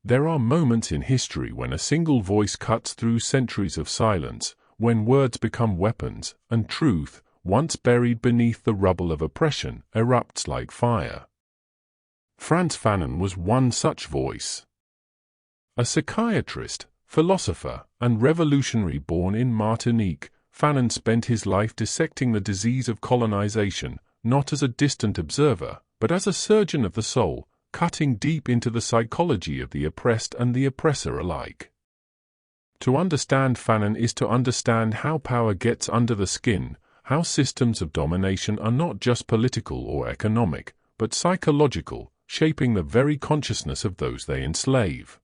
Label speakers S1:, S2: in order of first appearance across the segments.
S1: There are moments in history when a single voice cuts through centuries of silence, when words become weapons, and truth, once buried beneath the rubble of oppression, erupts like fire. Frantz Fanon was one such voice. A psychiatrist, philosopher, and revolutionary born in Martinique, Fanon spent his life dissecting the disease of colonization, not as a distant observer, but as a surgeon of the soul, cutting deep into the psychology of the oppressed and the oppressor alike. To understand Fanon is to understand how power gets under the skin, how systems of domination are not just political or economic, but psychological, shaping the very consciousness of those they enslave.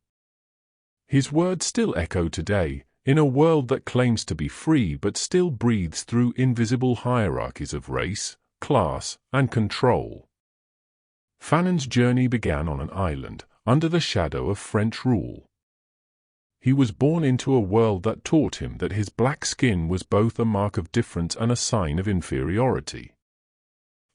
S1: His words still echo today, in a world that claims to be free but still breathes through invisible hierarchies of race, class, and control. Fanon's journey began on an island, under the shadow of French rule. He was born into a world that taught him that his black skin was both a mark of difference and a sign of inferiority.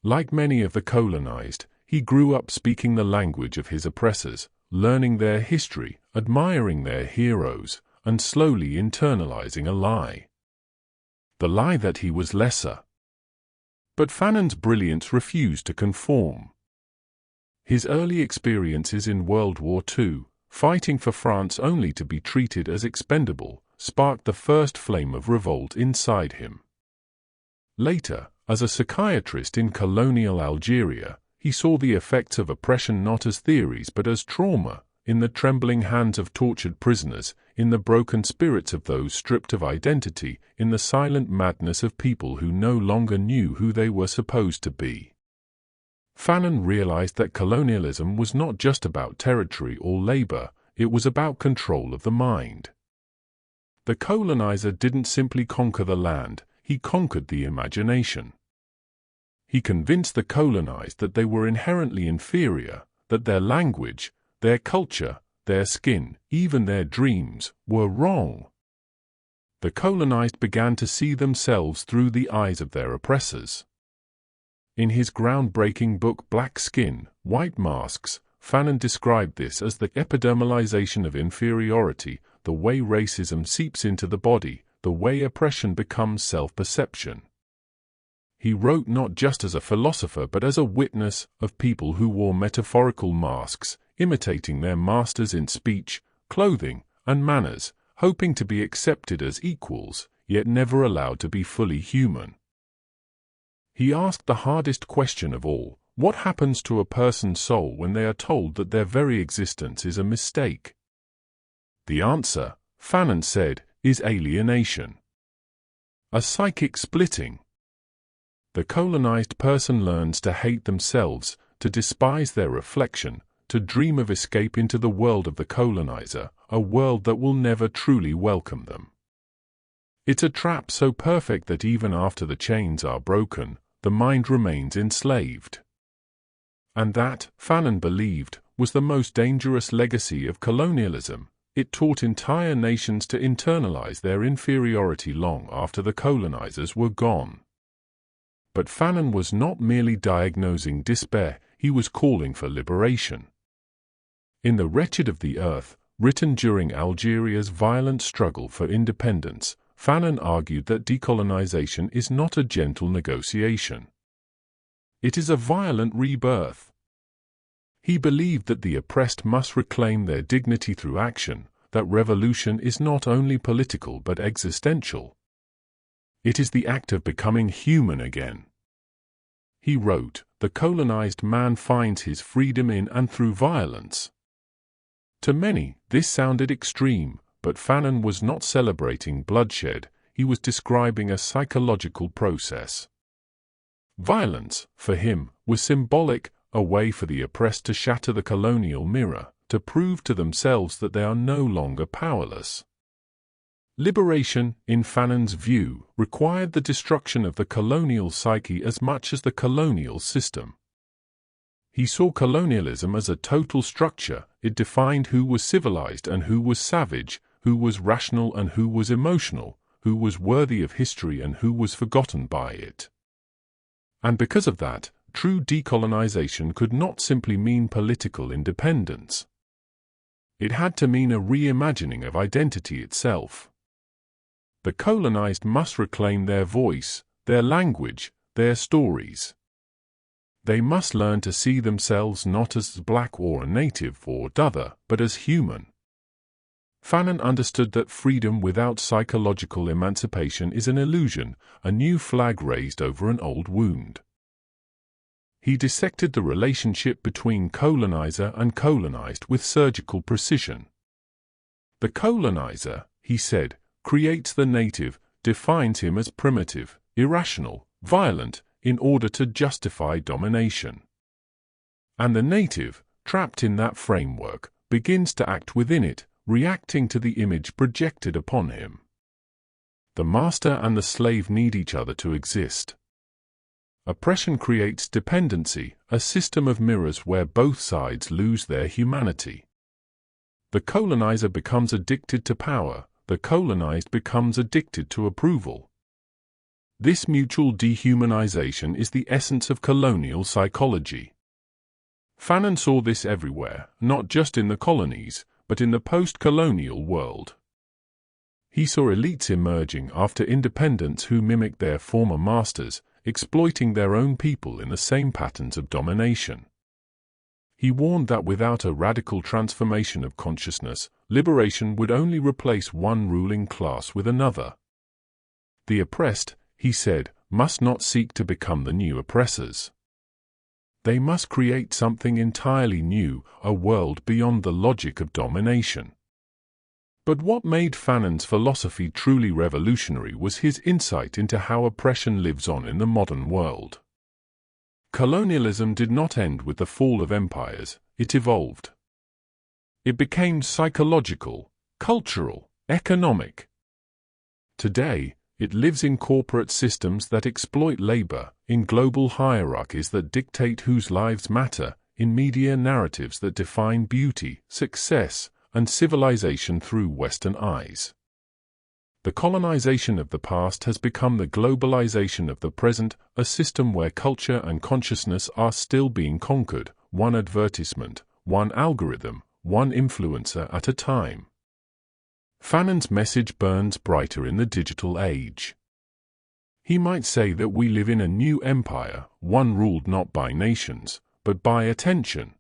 S1: Like many of the colonized, he grew up speaking the language of his oppressors, learning their history, admiring their heroes, and slowly internalizing a lie. The lie that he was lesser. But Fanon's brilliance refused to conform. His early experiences in World War II, fighting for France only to be treated as expendable, sparked the first flame of revolt inside him. Later, as a psychiatrist in colonial Algeria, he saw the effects of oppression not as theories but as trauma, in the trembling hands of tortured prisoners, in the broken spirits of those stripped of identity, in the silent madness of people who no longer knew who they were supposed to be. Fanon realized that colonialism was not just about territory or labor, it was about control of the mind. The colonizer didn't simply conquer the land, he conquered the imagination. He convinced the colonized that they were inherently inferior, that their language, their culture, their skin, even their dreams, were wrong. The colonized began to see themselves through the eyes of their oppressors. In his groundbreaking book Black Skin, White Masks, Fanon described this as the epidermalization of inferiority, the way racism seeps into the body, the way oppression becomes self-perception. He wrote not just as a philosopher but as a witness of people who wore metaphorical masks, imitating their masters in speech, clothing, and manners, hoping to be accepted as equals, yet never allowed to be fully human. He asked the hardest question of all: what happens to a person's soul when they are told that their very existence is a mistake? The answer, Fanon said, is alienation. A psychic splitting. The colonized person learns to hate themselves, to despise their reflection, to dream of escape into the world of the colonizer, a world that will never truly welcome them. It's a trap so perfect that even after the chains are broken, the mind remains enslaved. And that, Fanon believed, was the most dangerous legacy of colonialism. It taught entire nations to internalize their inferiority long after the colonizers were gone. But Fanon was not merely diagnosing despair, he was calling for liberation. In The Wretched of the Earth, written during Algeria's violent struggle for independence, Fanon argued that decolonization is not a gentle negotiation. It is a violent rebirth. He believed that the oppressed must reclaim their dignity through action, that revolution is not only political but existential. It is the act of becoming human again. He wrote, "The colonized man finds his freedom in and through violence." To many, this sounded extreme, but Fanon was not celebrating bloodshed, he was describing a psychological process. Violence, for him, was symbolic, a way for the oppressed to shatter the colonial mirror, to prove to themselves that they are no longer powerless. Liberation, in Fanon's view, required the destruction of the colonial psyche as much as the colonial system. He saw colonialism as a total structure. It defined who was civilized and who was savage, who was rational and who was emotional, who was worthy of history and who was forgotten by it. And because of that, true decolonization could not simply mean political independence. It had to mean a reimagining of identity itself. The colonized must reclaim their voice, their language, their stories. They must learn to see themselves not as black or a native or other, but as human. Fanon understood that freedom without psychological emancipation is an illusion, a new flag raised over an old wound. He dissected the relationship between colonizer and colonized with surgical precision. The colonizer, he said, creates the native, defines him as primitive, irrational, violent, in order to justify domination. And the native, trapped in that framework, begins to act within it, reacting to the image projected upon him. The master and the slave need each other to exist. Oppression creates dependency, a system of mirrors where both sides lose their humanity. The colonizer becomes addicted to power, the colonized becomes addicted to approval. This mutual dehumanization is the essence of colonial psychology. Fanon saw this everywhere, not just in the colonies, but in the post-colonial world. He saw elites emerging after independence who mimicked their former masters, exploiting their own people in the same patterns of domination. He warned that without a radical transformation of consciousness, liberation would only replace one ruling class with another. The oppressed, he said, must not seek to become the new oppressors. They must create something entirely new, a world beyond the logic of domination. But what made Fanon's philosophy truly revolutionary was his insight into how oppression lives on in the modern world. Colonialism did not end with the fall of empires, it evolved. It became psychological, cultural, economic. Today, it lives in corporate systems that exploit labor, in global hierarchies that dictate whose lives matter, in media narratives that define beauty, success, and civilization through Western eyes. The colonization of the past has become the globalization of the present, a system where culture and consciousness are still being conquered, one advertisement, one algorithm, one influencer at a time. Fanon's message burns brighter in the digital age. He might say that we live in a new empire, one ruled not by nations, but by attention.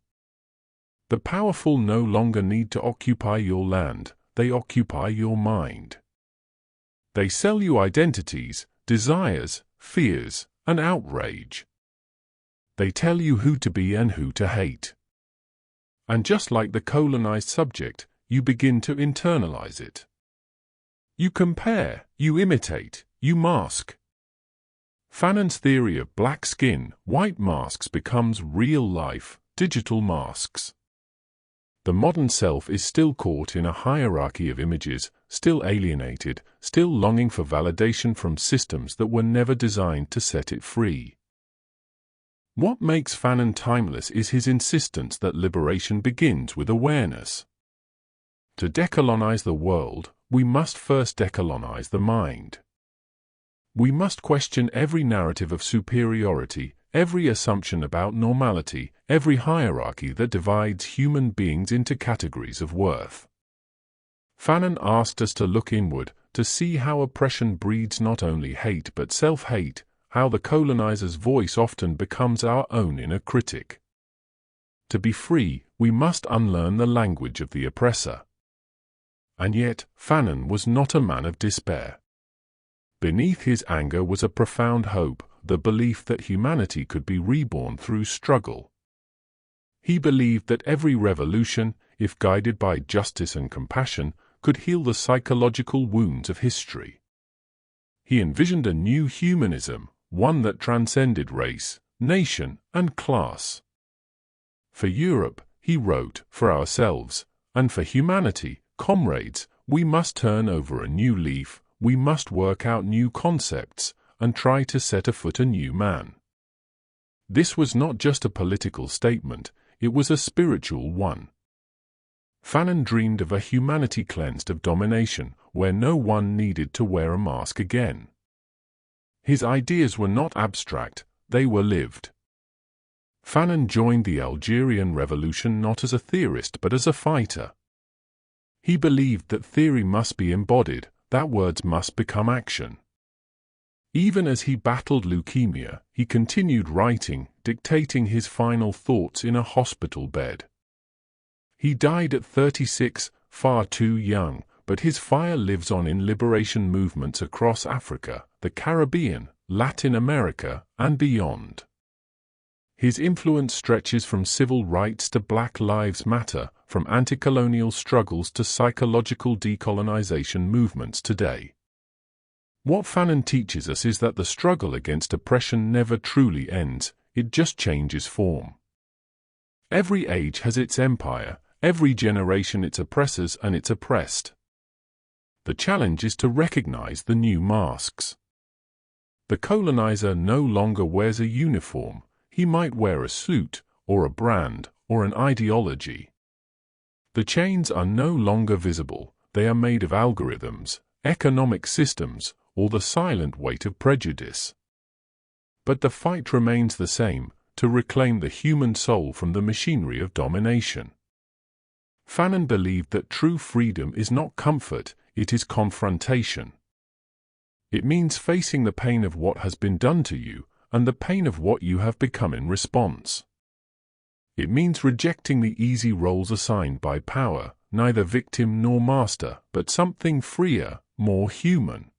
S1: The powerful no longer need to occupy your land, they occupy your mind. They sell you identities, desires, fears, and outrage. They tell you who to be and who to hate. And just like the colonized subject, you begin to internalize it. You compare, you imitate, you mask. Fanon's theory of black skin, white masks becomes real-life, digital masks. The modern self is still caught in a hierarchy of images, still alienated, still longing for validation from systems that were never designed to set it free. What makes Fanon timeless is his insistence that liberation begins with awareness. To decolonize the world, we must first decolonize the mind. We must question every narrative of superiority, every assumption about normality, every hierarchy that divides human beings into categories of worth. Fanon asked us to look inward, to see how oppression breeds not only hate but self-hate, how the colonizer's voice often becomes our own inner critic. To be free, we must unlearn the language of the oppressor. And yet, Fanon was not a man of despair. Beneath his anger was a profound hope, the belief that humanity could be reborn through struggle. He believed that every revolution, if guided by justice and compassion, could heal the psychological wounds of history. He envisioned a new humanism, one that transcended race, nation, and class. For Europe, he wrote, for ourselves, and for humanity, comrades, we must turn over a new leaf, we must work out new concepts, and try to set afoot a new man. This was not just a political statement, it was a spiritual one. Fanon dreamed of a humanity cleansed of domination, where no one needed to wear a mask again. His ideas were not abstract, they were lived. Fanon joined the Algerian Revolution not as a theorist but as a fighter. He believed that theory must be embodied, that words must become action. Even as he battled leukemia, he continued writing, dictating his final thoughts in a hospital bed. He died at 36, far too young, but his fire lives on in liberation movements across Africa, the Caribbean, Latin America, and beyond. His influence stretches from civil rights to Black Lives Matter, from anti-colonial struggles to psychological decolonization movements today. What Fanon teaches us is that the struggle against oppression never truly ends, it just changes form. Every age has its empire, every generation its oppressors and its oppressed. The challenge is to recognize the new masks. The colonizer no longer wears a uniform, he might wear a suit, or a brand, or an ideology. The chains are no longer visible, they are made of algorithms, economic systems, or the silent weight of prejudice. But the fight remains the same, to reclaim the human soul from the machinery of domination. Fanon believed that true freedom is not comfort, it is confrontation. It means facing the pain of what has been done to you, and the pain of what you have become in response. It means rejecting the easy roles assigned by power, neither victim nor master, but something freer, more human.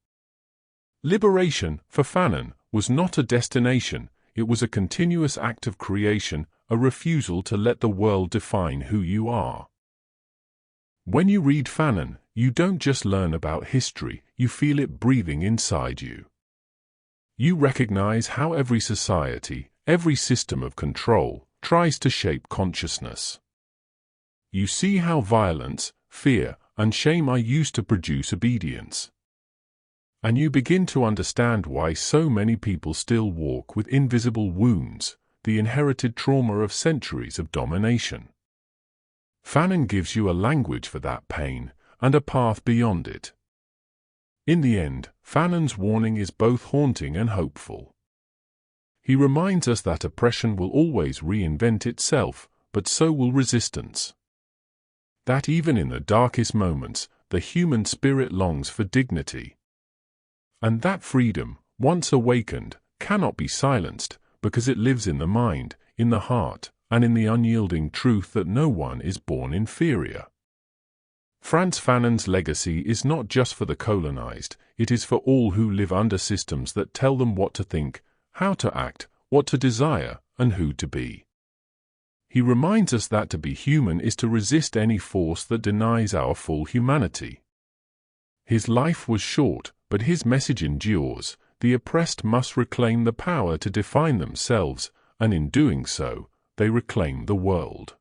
S1: Liberation, for Fanon, was not a destination, it was a continuous act of creation, a refusal to let the world define who you are. When you read Fanon, you don't just learn about history, you feel it breathing inside you. You recognize how every society, every system of control, tries to shape consciousness. You see how violence, fear, and shame are used to produce obedience. And you begin to understand why so many people still walk with invisible wounds, the inherited trauma of centuries of domination. Fanon gives you a language for that pain, and a path beyond it. In the end, Fanon's warning is both haunting and hopeful. He reminds us that oppression will always reinvent itself, but so will resistance. That even in the darkest moments, the human spirit longs for dignity. And that freedom, once awakened, cannot be silenced, because it lives in the mind, in the heart, and in the unyielding truth that no one is born inferior. Frantz Fanon's legacy is not just for the colonized, it is for all who live under systems that tell them what to think, how to act, what to desire, and who to be. He reminds us that to be human is to resist any force that denies our full humanity. His life was short, but his message endures. The oppressed must reclaim the power to define themselves, and in doing so, they reclaim the world.